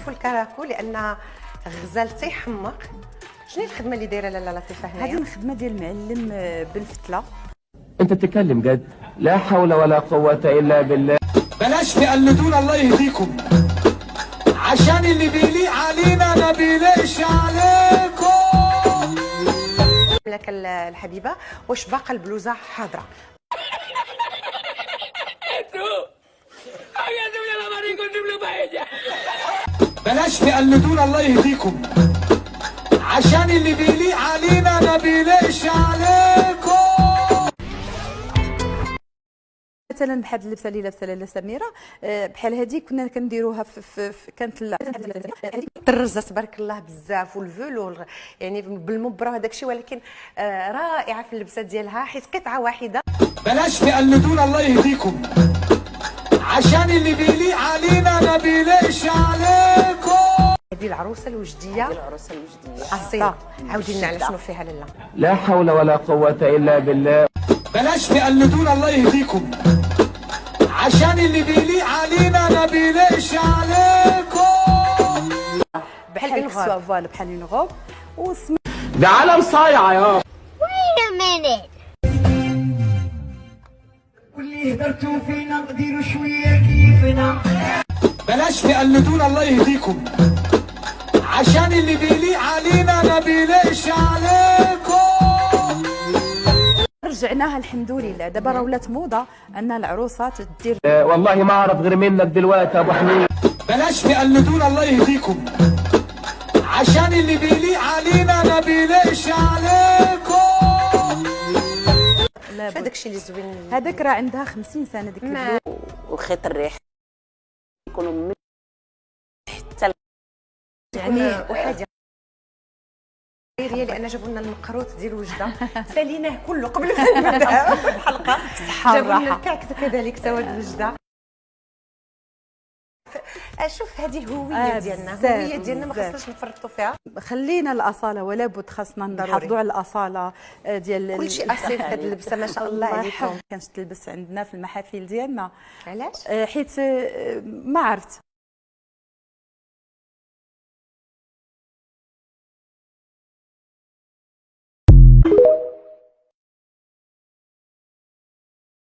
نشوفوا الكراكو لان غزال تيحمق. شنو الخدمه اللي دايره لاله لطيفه هنايا؟ هذه الخدمه ديال المعلم بالفتله. انت بتتكلم جد؟ لا حول ولا قوة الا بالله. بلاش تقلدونا الله يهديكم، عشان اللي بيليق علينا ما بيليقش عليكم. لك الحبيبه واش باقا البلوزه حاضره؟ بلاش تقلدونا الله يهديكم، عشان اللي بيليق علينا ما بيليقش عليكم. مثلا بحال اللبسه اللي لابسه لاله سميره بحال هذه كنا كنديروها في كانت طرزه تبارك الله بزاف والفولو يعني بالمبره وهذاك الشيء، ولكن رائعه في اللبسه ديالها حيت قطعه واحده. بلاش تقلدونا الله يهديكم، عشان اللي بيليق علينا ما بيليقش عليكم. هذه العروسه الوجديه، اصيله. عاودي لنا على شنو فيها لاله. لا حول ولا قوة الا بالله. بلاش تقلدونا الله يهديكم، عشان اللي بيليق علينا ما بيليقش عليكم. بحال الكسوه فوالا بحال ينغوب ده علم صايعة يا. Wait a minute. واللي هدرتوا فينا نديروا شويه كيفنا. بلاش تقلدونا الله يهديكم، عشان اللي بيليق علينا ما بيليقش عليكم. رجعناها الحمد لله. دابا راه ولات موضه ان العروسات دير والله ما اعرف غير منك دلوقتي يا ابو حميد. بلاش تقلدونا الله يهديكم، عشان اللي بيليق علينا ما بيليقش عليكم. هذاك الشيء اللي زوين. هذاك راه عندها 50 سنه ديك البلوزه. وخيط الريح يكونوا من حتى يعني وحاجه لان جابوا لنا المقروط ديال وجده ساليناه كله قبل ما نبدا الحلقه. صحه جابوا لنا والراحه. الكعك كذلك سواد وجده. شوف هذه هويه ديالنا، هويه ديالنا ما خصناش نفرطوا فيها. خلينا الاصاله ولا بد، خاصنا نحافظوا على الاصاله ديال كل شيء اصيل في هذه اللبسه ما شاء الله عليكم. كانت تلبس عندنا في المحافل ديالنا. علاش؟ حيت ما عرفت